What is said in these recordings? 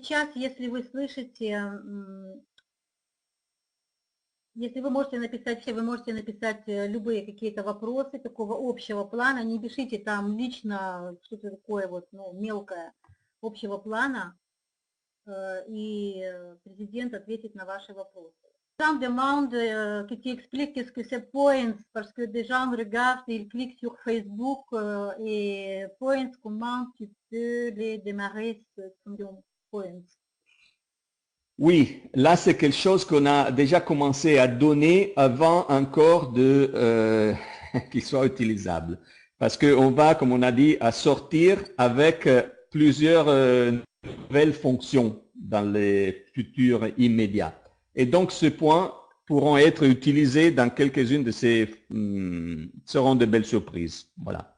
сейчас, если вы слышите, если вы можете написать, вы можете написать любые какие-то вопросы такого общего плана, не пишите там лично что-то такое вот, ну, mелкое, общего плана, и президент ответит на ваши вопросы. On demande que tu expliques qu'est-ce que c'est Points, parce que des gens regardent, ils cliquent sur Facebook et Points, comment tu peux les démarrer sur Points? Oui, là c'est quelque chose qu'on a déjà commencé à donner avant encore de qu'il soit utilisable. Parce qu'on va, comme on a dit, à sortir avec plusieurs nouvelles fonctions dans les futurs immédiats. Et donc ce point pourront être utilisés dans quelques-unes de ces seront de belles surprises. Voilà.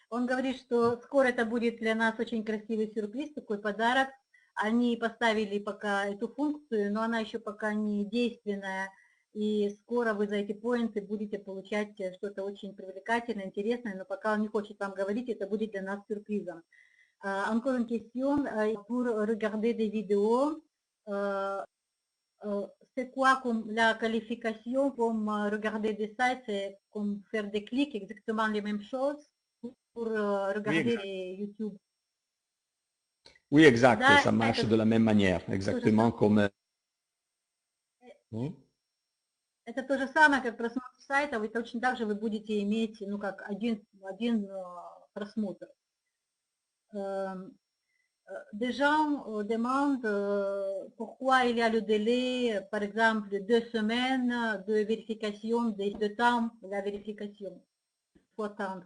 Он говорит, что скоро это будет для нас очень красивый сюрприз, такой подарок. Они поставили пока эту функцию, но она еще пока не действенная. И скоро вы за эти поинты будете получать что-то очень привлекательное, интересное, но пока он не хочет вам говорить, это будет для нас сюрпризом. Encore une question, pour regarder des vidéos, c'est quoi comme la qualification comme regarder des sites, c'est comme faire des clics, exactement les mêmes choses pour regarder les YouTube? Oui, exact, да, ça marche de la même manière, exactement comme... Это то же самое, как просмотр сайта, вы точно так же вы будете иметь, ну, как один просмотр. Des gens demandent pourquoi il y a le délai, par exemple, de 2 semaines de vérification, de temps de la vérification. Il faut attendre.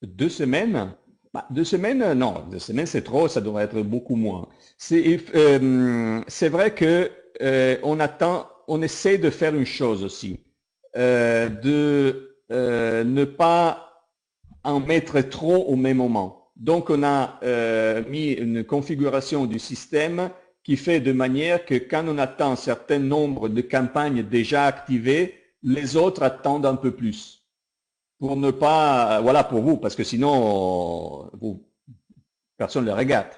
2 semaines? Bah, 2 semaines, non, 2 semaines c'est trop, ça devrait être beaucoup moins. C'est vrai que on attend, on essaie de faire une chose aussi, de ne pas en mettre trop au même moment. Donc, on a mis une configuration du système qui fait de manière que quand on attend un certain nombre de campagnes déjà activées, les autres attendent un peu plus. Pour ne pas, voilà, pour vous, parce que sinon, personne ne les regarde.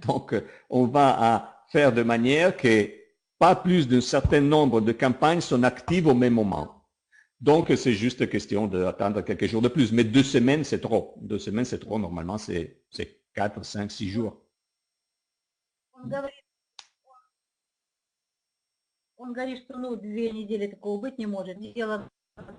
Donc, on va à faire de manière que pas plus d'un certain nombre de campagnes sont actives au même moment. Donc, c'est juste question d'attendre quelques jours de plus. Mais 2 semaines, c'est trop. 2 semaines, c'est trop. Normalement, c'est 4, 5, 6 jours. Он говорит, что, ну, 2 недели такого быть не может. Дело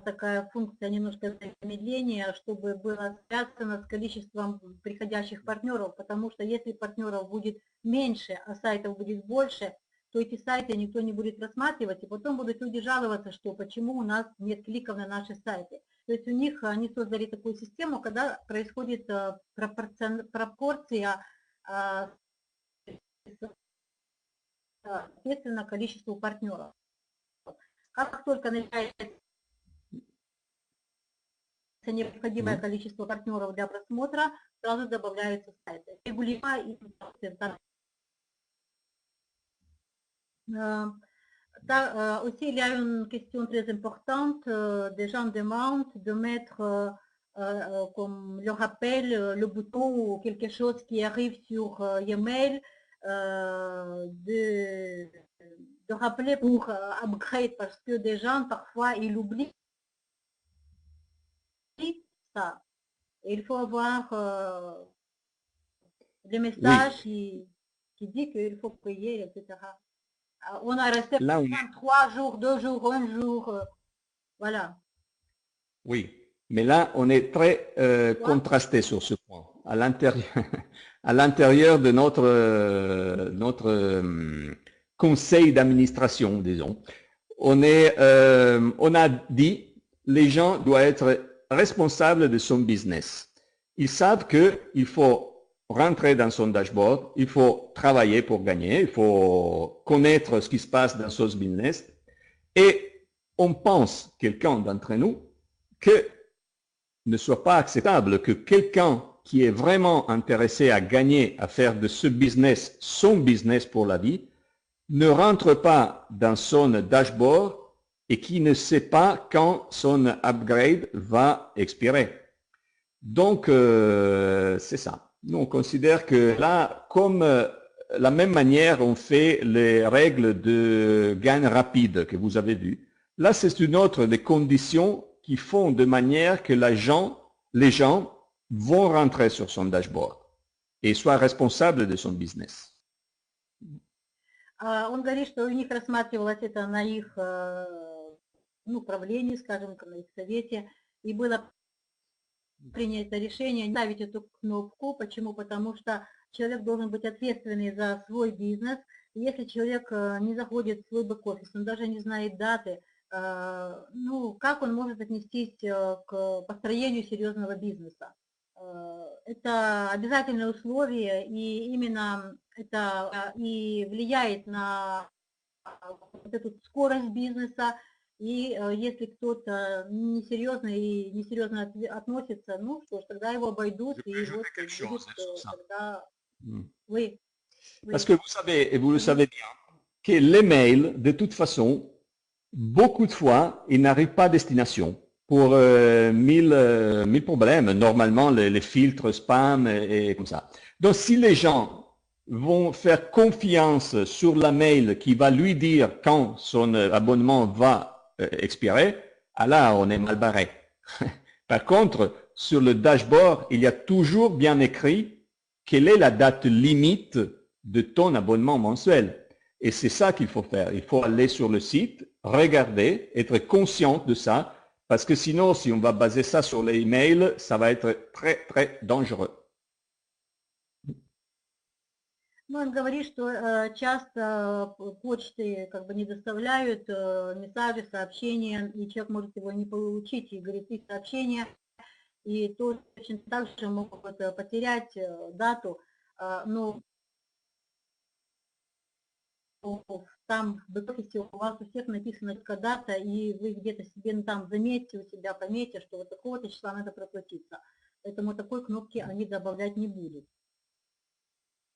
такая функция немножко замедления, чтобы было связано с количеством приходящих партнеров, потому что если партнеров будет меньше, а сайтов будет больше, то эти сайты никто не будет рассматривать, и потом будут люди жаловаться, что почему у нас нет кликов на наши сайты. То есть у них, они создали такую систему, когда происходит пропорция соответственно количеству партнеров. Как только начинается необходимое количество партнеров для просмотра, сразу добавляются сайты. Aussi, il y a une question très importante. Des gens demandent de mettre comme le rappel, le bouton ou quelque chose qui arrive sur email, de rappeler pour upgrade, parce que des gens, parfois, ils oublient ça. Et il faut avoir des messages qui disent qu'il faut payer, etc. On a resté 3 jours, 2 jours, 1 jour, voilà. Oui, mais là, on est très contrasté sur ce point. À l'intérieur de notre conseil d'administration, disons, on a dit les gens doivent être responsables de son business. Ils savent qu'il faut rentrer dans son dashboard, il faut travailler pour gagner, il faut connaître ce qui se passe dans son business. Et on pense, quelqu'un d'entre nous, que ne soit pas acceptable que quelqu'un qui est vraiment intéressé à gagner, à faire de ce business son business pour la vie, ne rentre pas dans son dashboard et qui ne sait pas quand son upgrade va expirer. Donc, c'est ça. Nous, on considère que là, comme la même manière on fait les règles de gain rapide que vous avez vues, là, c'est une autre des conditions qui font de manière que les gens vont rentrer sur son dashboard et soient responsables de son business. Он говорит, что у них рассматривалось это на их управлении, скажем, на их совете, и было принято решение не ставить эту кнопку. Почему? Потому что человек должен быть ответственный за свой бизнес. И если человек не заходит в свой бэк-офис, он даже не знает даты, ну, как он может отнестись к построению серьезного бизнеса? Это обязательное условие, и именно это и влияет на вот эту скорость бизнеса. И если кто-то несерьезно и несерьезно относится, ну что ж, тогда его обойдут, и вот будет тогда oui. Parce que vous savez, et vous le savez bien, que les mails, de toute façon, beaucoup de fois, ils n'arrivent pas à destination pour mille problèmes. Normalement, les filtres spam et comme ça. Donc, si les gens vont faire confiance sur la mail qui va lui dire quand son abonnement va expirer, alors on est mal barré. Par contre, sur le dashboard, il y a toujours bien écrit quelle est la date limite de ton abonnement mensuel. Et c'est ça qu'il faut faire. Il faut aller sur le site, regarder, être conscient de ça, parce que sinon, si on va baser ça sur les emails, ça va être très, très dangereux. Ну, он говорит, что часто почты как бы не доставляют мессажи, сообщения, и человек может его не получить, и говорит, их сообщения, и точно так же могут потерять дату, но там в бэк-офисе у вас у всех написана только дата, и вы где-то себе там заметьте у себя, пометьте, что вот такого-то числа надо проплатиться. Поэтому такой кнопки они добавлять не будут.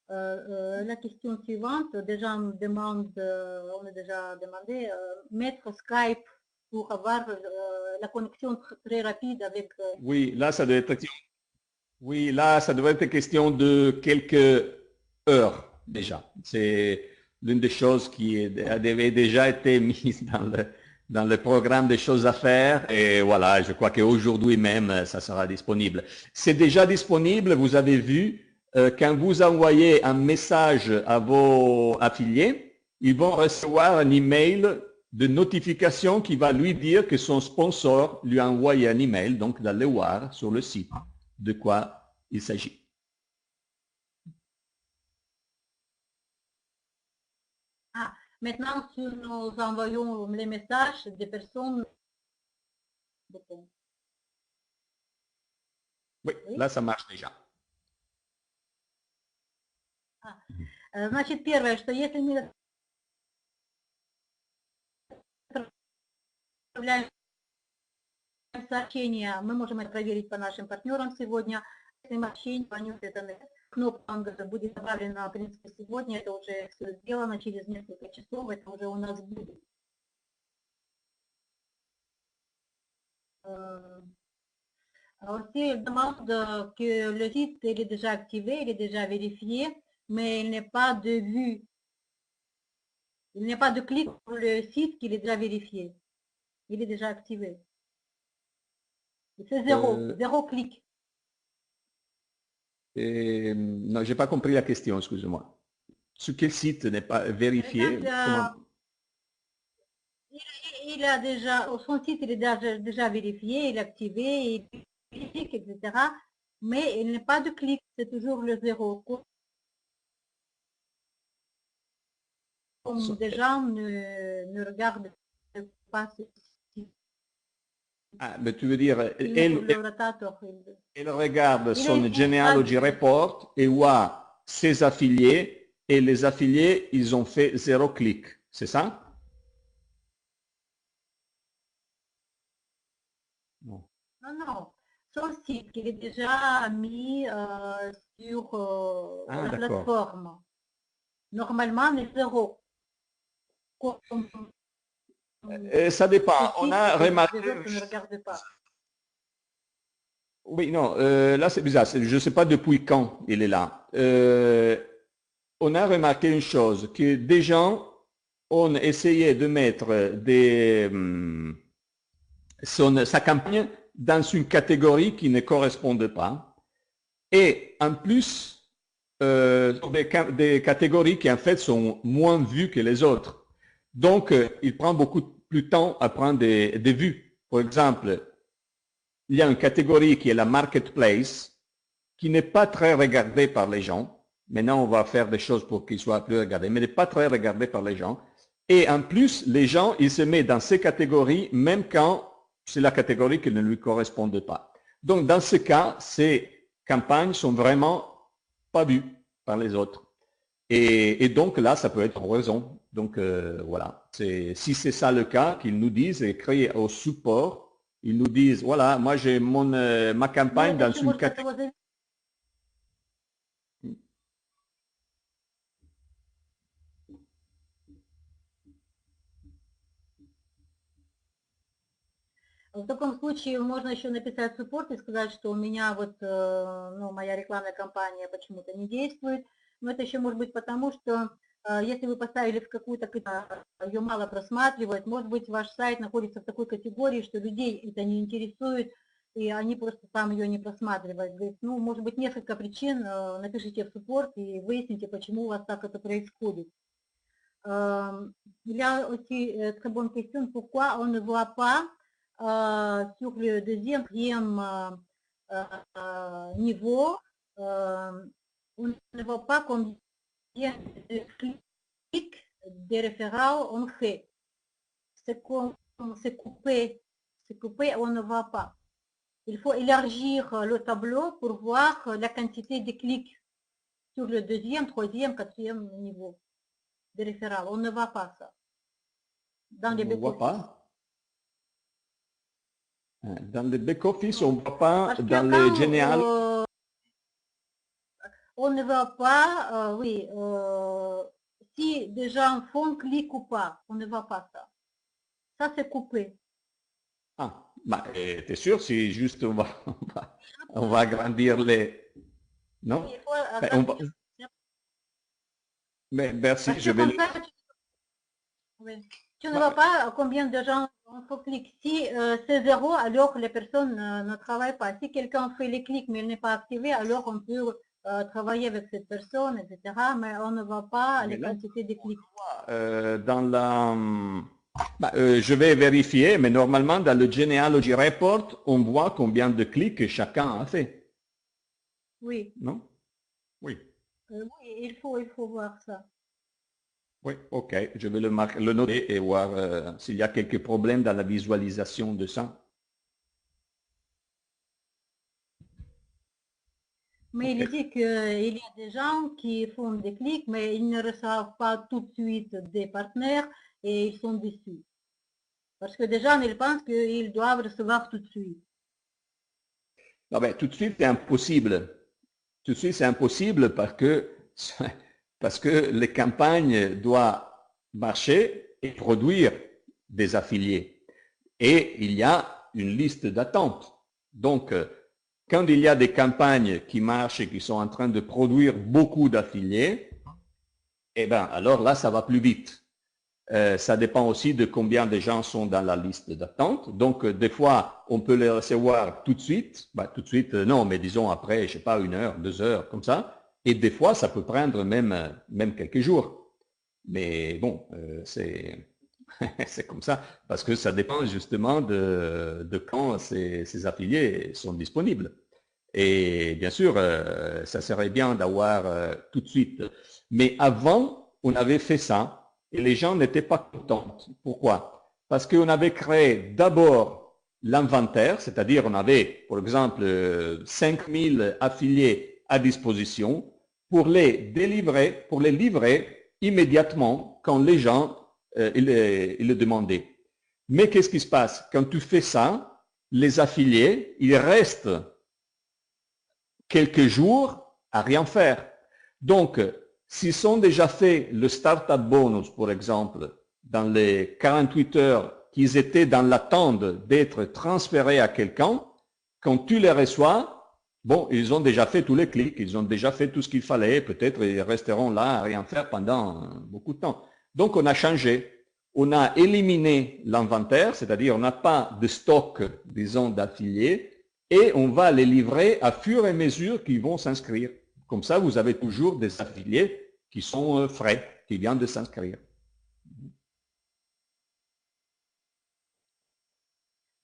La question suivante, déjà on demande, on a déjà demandé, mettre Skype pour avoir la connexion très rapide avec... Oui, là, ça doit être... Oui, là, ça devrait être question de quelques heures déjà. C'est l'une des choses qui avait déjà été mise dans le programme des choses à faire. Et voilà, je crois qu'aujourd'hui même, ça sera disponible. C'est déjà disponible, vous avez vu, quand vous envoyez un message à vos affiliés, ils vont recevoir un email de notification qui va lui dire que son sponsor lui a envoyé un email, donc d'aller voir sur le site de quoi il s'agit. Ah, maintenant, si nous envoyons les messages des personnes... Oui, là, ça marche déjà. Значит, первое, что если мы отправляем сообщения, мы можем это проверить по нашим партнерам сегодня. Если сообщение, это кнопка будет добавлена, в принципе, сегодня, это уже все сделано, через несколько часов это уже у нас будет. Aussi, il demande que le site il est déjà activé, il est déjà vérifié, mais il n'est pas de vue. Il n'y a pas de clic sur le site qu'il est déjà vérifié. Il est déjà activé. C'est zéro clic. Non, je n'ai pas compris la question, excusez-moi. Sur quel site n'est pas vérifié? Il a déjà, son site il est déjà vérifié, il est activé, il clique, etc. Mais il n'y a pas de clic, c'est toujours le zéro. Comme des gens ne regardent pas ce site. Ah, mais tu veux dire, elle regarde son genealogy report et voit ses affiliés, et les affiliés, ils ont fait 0 clic, c'est ça? Non. Non. Son site qui est déjà mis sur la plateforme. Normalement, les 0. Ça dépend. On Ceci, a et remarqué... les autres ne regardent pas. Oui, non, là c'est bizarre. Je ne sais pas depuis quand il est là. On a remarqué une chose, que des gens ont essayé de mettre sa campagne dans une catégorie qui ne correspondait pas. Et en plus, des catégories qui en fait sont moins vues que les autres. Donc, il prend beaucoup plus de temps à prendre des vues. Par exemple, il y a une catégorie qui est la marketplace, qui n'est pas très regardée par les gens. Maintenant, on va faire des choses pour qu'il soit plus regardé, mais n'est pas très regardé par les gens. Et en plus, les gens, ils se mettent dans ces catégories, même quand c'est la catégorie qui ne lui correspond pas. Donc, dans ce cas, ces campagnes sont vraiment pas vues par les autres. Et donc là, ça peut être en raison. Donc voilà, si c'est ça le cas, qu'ils nous disent, et créer au support, ils nous disent, voilà, moi j'ai ma Но campagne это dans еще une может от catégorie. того зависеть. В таком случае можно еще написать support и сказать, что у меня вот, ну, моя рекламная кампания почему-то не действует. Но это еще может быть потому, что если вы поставили в какую-то категорию, ее мало просматривают, может быть, ваш сайт находится в такой категории, что людей это не интересует, и они просто там ее не просматривают. Говорит, ну, может быть, несколько причин, напишите в support и выясните, почему у вас так это происходит. Il y a aussi très bonne question, pourquoi on ne voit pas sur le deuxième, troisième niveau, on ne voit pas combien de clics de référents on fait. C'est coupé, on ne voit pas. Il faut élargir le tableau pour voir la quantité de clics sur le deuxième, troisième, quatrième niveau de référents. On ne voit pas ça dans les On ne voit back-office. pas. Dans le back-office, on ne voit pas. Parce que Dans quand le général, on ne voit pas, oui, si des gens font clic ou pas, on ne voit pas ça. Ça, c'est coupé. ah, bah, t'es sûr, c'est juste, on va agrandir les... Non? Il faut Ben, agrandir. mais merci, Parce je que vais... comme ça, oui, tu ne vois pas combien de gens font clic. Si c'est zéro, alors les personnes ne travaillent pas. Si quelqu'un fait les clics mais il n'est pas activé, alors on peut travailler avec cette personne, etc. Mais on ne voit pas les quantités de clics. Dans la... je vais vérifier, mais normalement, dans le Genealogy Report, on voit combien de clics chacun a fait. Oui. Non? Oui. Oui, il faut voir ça. Oui, ok. Je vais le noter et voir s'il y a quelques problèmes dans la visualisation de ça. Mais il dit qu'il y a des gens qui font des clics, mais ils ne reçoivent pas tout de suite des partenaires et ils sont déçus. Parce que des gens, ils pensent qu'ils doivent recevoir tout de suite. Non, ben, tout de suite, c'est impossible. Tout de suite, c'est impossible parce que les campagnes doivent marcher et produire des affiliés. Et il y a une liste d'attente. Donc, quand il y a des campagnes qui marchent et qui sont en train de produire beaucoup d'affiliés, eh bien, alors là, ça va plus vite. Ça dépend aussi de combien de gens sont dans la liste d'attente. Donc, des fois, on peut les recevoir tout de suite. Bah, tout de suite, non, mais disons après, je sais pas, 1 heure, 2 heures, comme ça. Et des fois, ça peut prendre même quelques jours. Mais bon, c'est comme ça, parce que ça dépend justement de quand ces affiliés sont disponibles. Et bien sûr, ça serait bien d'avoir tout de suite. Mais avant, on avait fait ça. Et les gens n'étaient pas contents. Pourquoi? Parce qu'on avait créé d'abord l'inventaire, c'est-à-dire on avait, par exemple, 5000 affiliés à disposition pour les délivrer, pour les livrer immédiatement quand les gens ils le demandaient. Mais qu'est-ce qui se passe? Quand tu fais ça, les affiliés, ils restent quelques jours à rien faire. Donc, s'ils ont déjà fait le Startup Bonus, par exemple, dans les 48 heures qu'ils étaient dans l'attente d'être transférés à quelqu'un, quand tu les reçois, bon, ils ont déjà fait tous les clics, ils ont déjà fait tout ce qu'il fallait, peut-être ils resteront là à rien faire pendant beaucoup de temps. Donc on a changé, on a éliminé l'inventaire, c'est-à-dire on n'a pas de stock, disons, d'affiliés, et on va les livrer à fur et à mesure qu'ils vont s'inscrire. Comme ça, vous avez toujours des affiliés qui sont frais, qui viennent de s'inscrire.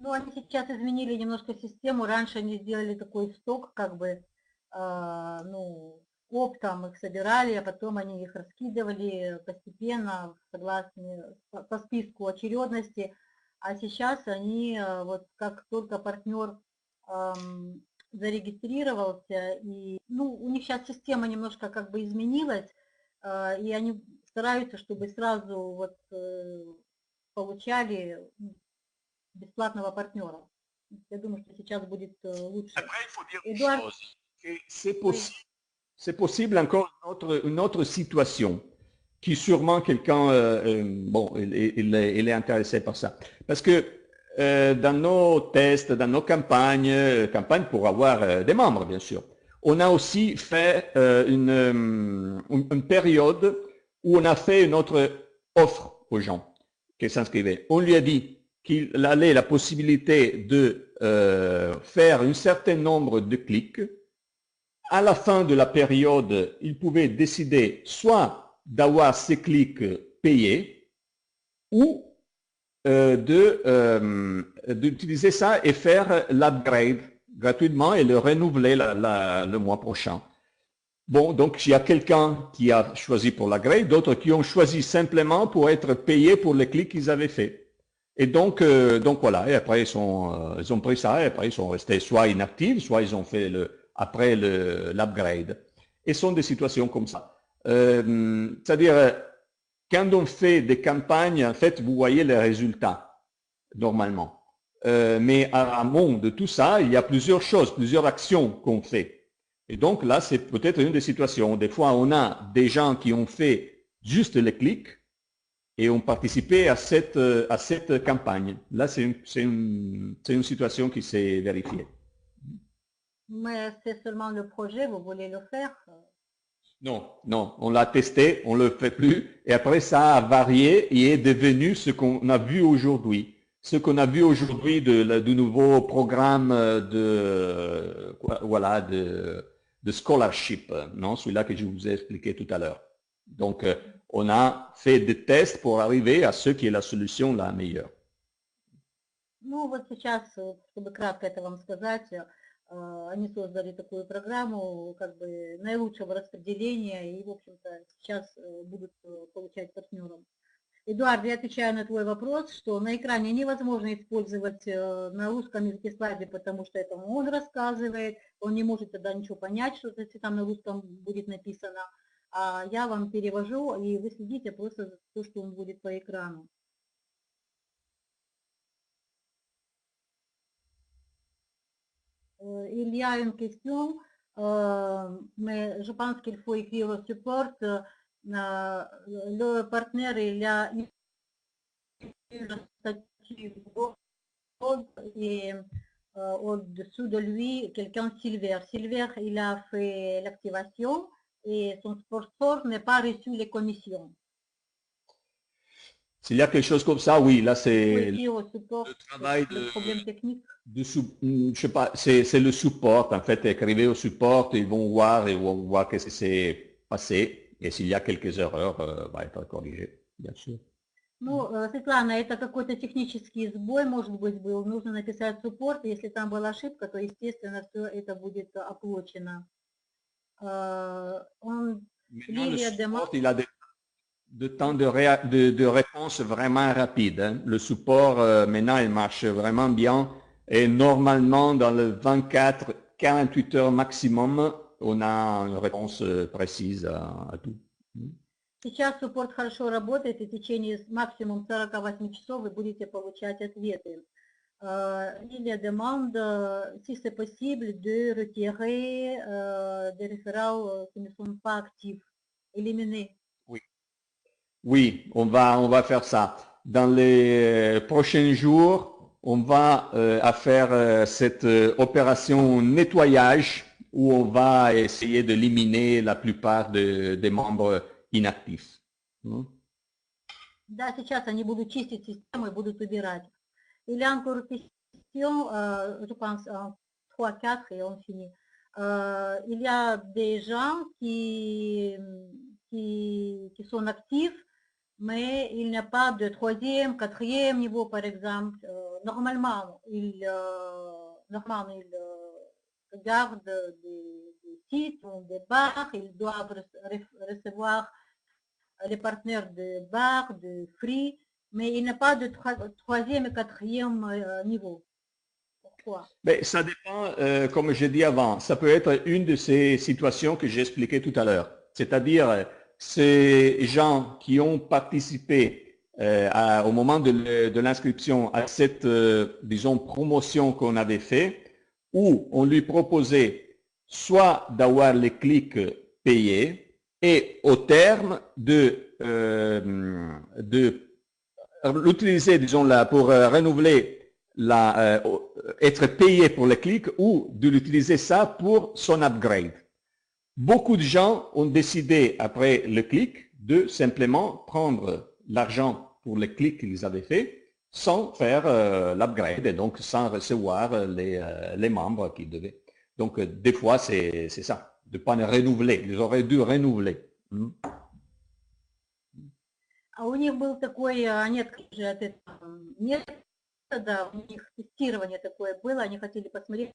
Ну, они сейчас изменили немножко систему. Раньше они сделали такой сток, как бы, ну, оптом их собирали, а потом они их раскидывали постепенно, согласно по списку очередности. А сейчас они, вот как только партнер зарегистрировался, и, ну, у них сейчас система немножко как бы изменилась, и они стараются, чтобы сразу вот получали бесплатного партнера. Я думаю, что сейчас будет лучше. Après, il faut dire Эдуард, une chose, c'est possible encore une autre situation qui sûrement quelqu'un, bon, il est intéressé par ça. Parce que dans nos tests, dans nos campagnes pour avoir des membres, bien sûr, on a aussi fait une période où on a fait une autre offre aux gens qui s'inscrivaient. On lui a dit qu'il avait la possibilité de faire un certain nombre de clics. À la fin de la période, il pouvait décider soit d'avoir ces clics payés ou d'utiliser ça et faire l'upgrade gratuitement et le renouveler le mois prochain. Bon, donc il y a quelqu'un qui a choisi pour l'upgrade, d'autres qui ont choisi simplement pour être payés pour les clics qu'ils avaient fait. Et donc voilà, et après ils ont pris ça, et après ils sont restés soit inactifs, soit ils ont fait après l'upgrade. Et ce sont des situations comme ça. C'est-à-dire, quand on fait des campagnes, en fait, vous voyez les résultats, normalement. Mais à amont de tout ça, il y a plusieurs choses, plusieurs actions qu'on fait. Et donc là, c'est peut-être une des situations. Des fois, on a des gens qui ont fait juste les clics, et ont participé à cette campagne. Là, c'est une situation qui s'est vérifiée. mais c'est seulement le projet, vous voulez le faire? Non, non, on l'a testé, on ne le fait plus, et après ça a varié et est devenu ce qu'on a vu aujourd'hui. Ce qu'on a vu aujourd'hui du nouveau programme voilà, de scholarship, non, celui-là que je vous ai expliqué tout à l'heure. Donc, on a fait des tests pour arriver à ce qui est la solution la meilleure. Ну, вот сейчас, чтобы кратко это вам сказать, они создали такую программу как бы наилучшего распределения и, в общем-то, сейчас будут получать партнерам. Эдуард, я отвечаю на твой вопрос, что на экране невозможно использовать на русском языке слайды, потому что это он рассказывает, он не может тогда ничего понять, что если там на русском будет написано. А я вам перевожу, и вы следите просто за то, что он будет по экрану. Il y a une question, mais je pense qu'il faut écrire au support. Le partenaire, il a le statut gold et au-dessous de lui, quelqu'un silver. Silver, il a fait l'activation et son sponsor n'est pas reçu les commissions. S'il y a quelque chose comme ça, oui, là c'est le travail problème technique. je sais pas, c'est le support en fait. Écrivez au support, ils vont voir qu'est-ce qui s'est passé et s'il y a quelques erreurs, va être corrigé, bien sûr. Ну, Светлана, это какой-то технический сбой, может быть, был. Нужно написать суппорт. Если там была ошибка, то, естественно, все это будет оплачено. Lilia Demande, il a de temps de réponse vraiment rapide. Hein. Le support, maintenant, il marche vraiment bien. Et normalement, dans le 24-48 heures maximum, on a une réponse précise à tout. Сейчас суппорт хорошо работает, и в течение максимум 48 часов вы будете получать ответы. Il demande si c'est possible de retirer des référents qui ne sont pas actifs, éliminer. Oui. Oui, on va faire ça. Dans les prochains jours, on va à faire cette opération nettoyage où on va essayer d'éliminer la plupart des membres inactifs. Hmm. Да, сейчас они будут чистить систему и будут убирать. Il y a encore une question, je pense, 3-4 et on finit. Il y a des gens qui sont actifs, mais il n'y a pas de troisième, quatrième niveau, par exemple. Normalement, ils regardent des sites ou des bars, ils doivent recevoir les partenaires de bar, de free, mais il n'y a pas de troisième et quatrième niveau. Pourquoi? Mais ça dépend, comme j'ai dit avant, ça peut être une de ces situations que j'ai expliquées tout à l'heure. C'est-à-dire, ces gens qui ont participé au moment de l'inscription à cette, disons, promotion qu'on avait fait, où on lui proposait soit d'avoir les clics payés et au terme de l'utiliser, disons, là, pour renouveler être payé pour le clic ou de l'utiliser ça pour son upgrade. Beaucoup de gens ont décidé, après le clic, de simplement prendre l'argent pour le clic qu'ils avaient fait sans faire l'upgrade et donc sans recevoir les membres qu'ils devaient. Donc, des fois, c'est ça, de ne pas les renouveler. Ils auraient dû renouveler. А у них был такой, они отказались от этого метода, у них тестирование такое было, они хотели посмотреть,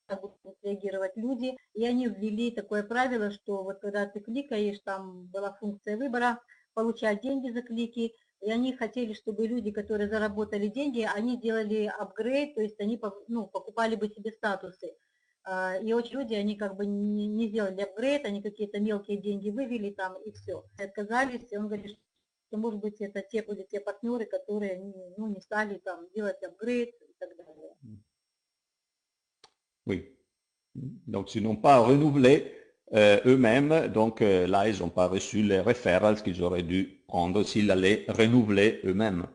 как будут реагировать люди, и они ввели такое правило, что вот когда ты кликаешь, там была функция выбора, получать деньги за клики, и они хотели, чтобы люди, которые заработали деньги, они делали апгрейд, то есть они покупали бы себе статусы. И очень люди, они как бы не сделали апгрейд, они какие-то мелкие деньги вывели там и все. Отказались, и он говорит, что может быть это были те партнеры, которые не стали там делать апгрейд и так далее. Oui. Donc, ils n'ont pas renouvelé eux-mêmes, donc là, ils n'ont pas reçu les referrals qu'ils auraient dû prendre s'ils allaient renouveler eux-mêmes.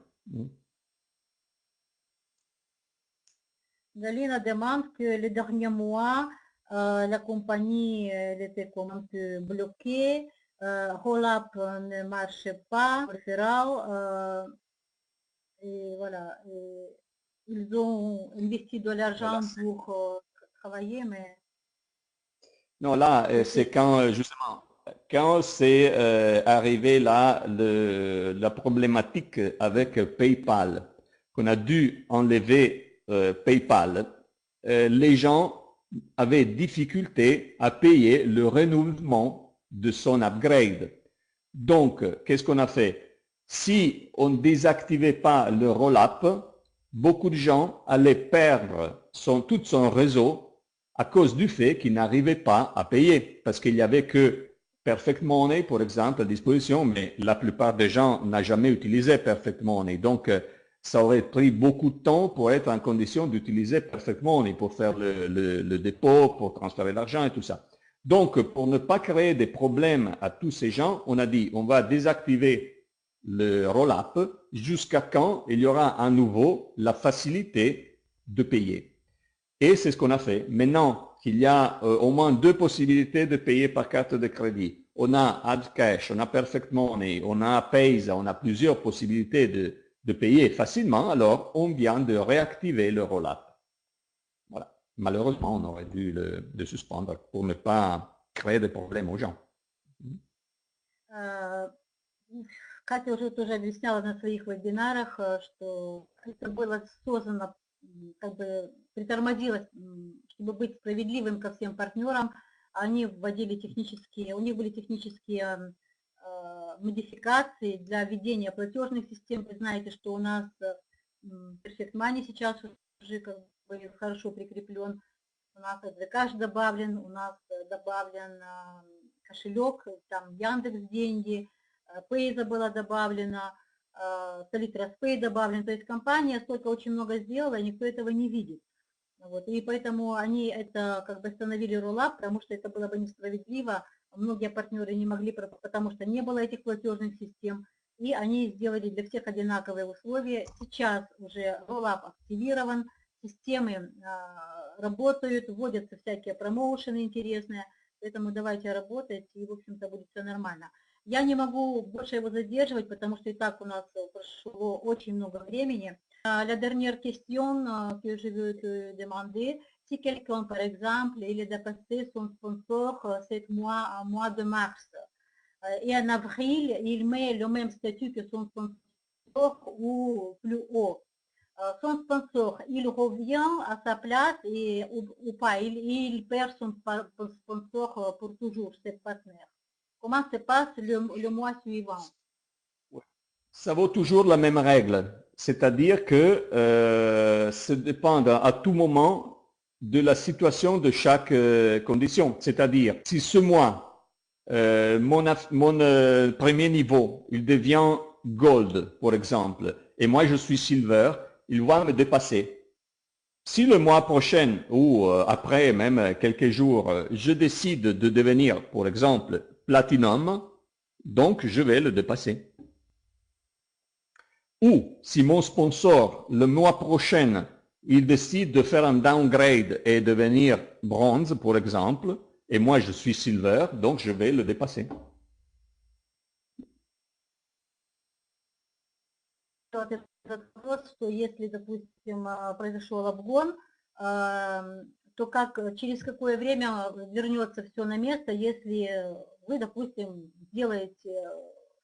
Galina demande que le dernier mois, la compagnie était comme un peu bloquée, Roll-up ne marchait pas, referral, et voilà. Et ils ont investi de l'argent pour travailler, mais... Non, là, c'est quand, justement, quand c'est arrivé là, la problématique avec PayPal, qu'on a dû enlever PayPal, les gens avaient difficulté à payer le renouvellement de son upgrade. Donc, qu'est-ce qu'on a fait? Si on ne désactivait pas le roll-up, beaucoup de gens allaient perdre tout son réseau à cause du fait qu'ils n'arrivaient pas à payer, parce qu'il n'y avait que Perfect Money, par exemple, à disposition, mais la plupart des gens n'ont jamais utilisé Perfect Money. Donc, ça aurait pris beaucoup de temps pour être en condition d'utiliser Perfect Money, pour faire le dépôt, pour transférer l'argent et tout ça. Donc, pour ne pas créer des problèmes à tous ces gens, on a dit, on va désactiver le roll-up jusqu'à quand il y aura à nouveau la facilité de payer. Et c'est ce qu'on a fait. Maintenant qu'il y a au moins deux possibilités de payer par carte de crédit, on a AdCash, on a Perfect Money, on a Payza, on a plusieurs possibilités de payer facilement, alors on vient de réactiver le roll-up. Voilà. Malheureusement, on aurait dû le suspendre pour ne pas créer de problèmes aux gens. Катя уже тоже объясняла на своих вебинарах, что это было создано, как бы притормозилось, чтобы быть справедливым ко всем партнерам. Они вводили у них были технические модификации для введения платежных систем. Вы знаете, что у нас Perfect Money сейчас уже как бы хорошо прикреплен. У нас Zcash добавлен, у нас добавлен кошелек, там Яндекс деньги, Payza была добавлена, Salitrus Pay добавлен. То есть компания столько очень много сделала, и никто этого не видит. Вот. И поэтому они это как бы остановили роллап, потому что это было бы несправедливо многие партнеры не могли, потому что не было этих платежных систем, и они сделали для всех одинаковые условия. Сейчас уже роллап активирован, системы работают, вводятся всякие промоушены интересные, поэтому давайте работать, и, в общем-то, будет все нормально. Я не могу больше его задерживать, потому что и так у нас прошло очень много времени. La dernière question que je veux te demander, si quelqu'un, par exemple, il a dépassé son sponsor cette mois de mars, et en avril, il met le même statut que son sponsor ou plus haut, son sponsor, il revient à sa place ou pas, il perd son sponsor pour toujours, ses partenaires. Comment se passe le mois suivant? Ça vaut toujours la même règle, c'est-à-dire que ça dépend à tout moment de la situation de chaque condition. C'est-à-dire, si ce mois, mon premier niveau, il devient gold, par exemple, et moi je suis silver, il va me dépasser. Si le mois prochain ou après même quelques jours, je décide de devenir, par exemple, platinum, donc je vais le dépasser. Ou si mon sponsor, le mois prochain, il décide de faire un downgrade et devenir bronze, par exemple, et moi je suis silver, donc je vais le dépasser. Этот вопрос, что если, допустим, произошел обгон, то через какое время вернется все на место, если вы, допустим, сделаете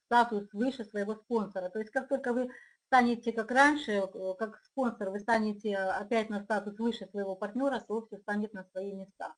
статус выше своего спонсора. То есть как только вы станете как раньше, как спонсор, вы станете опять на статус выше своего партнера, то все станет на свои места.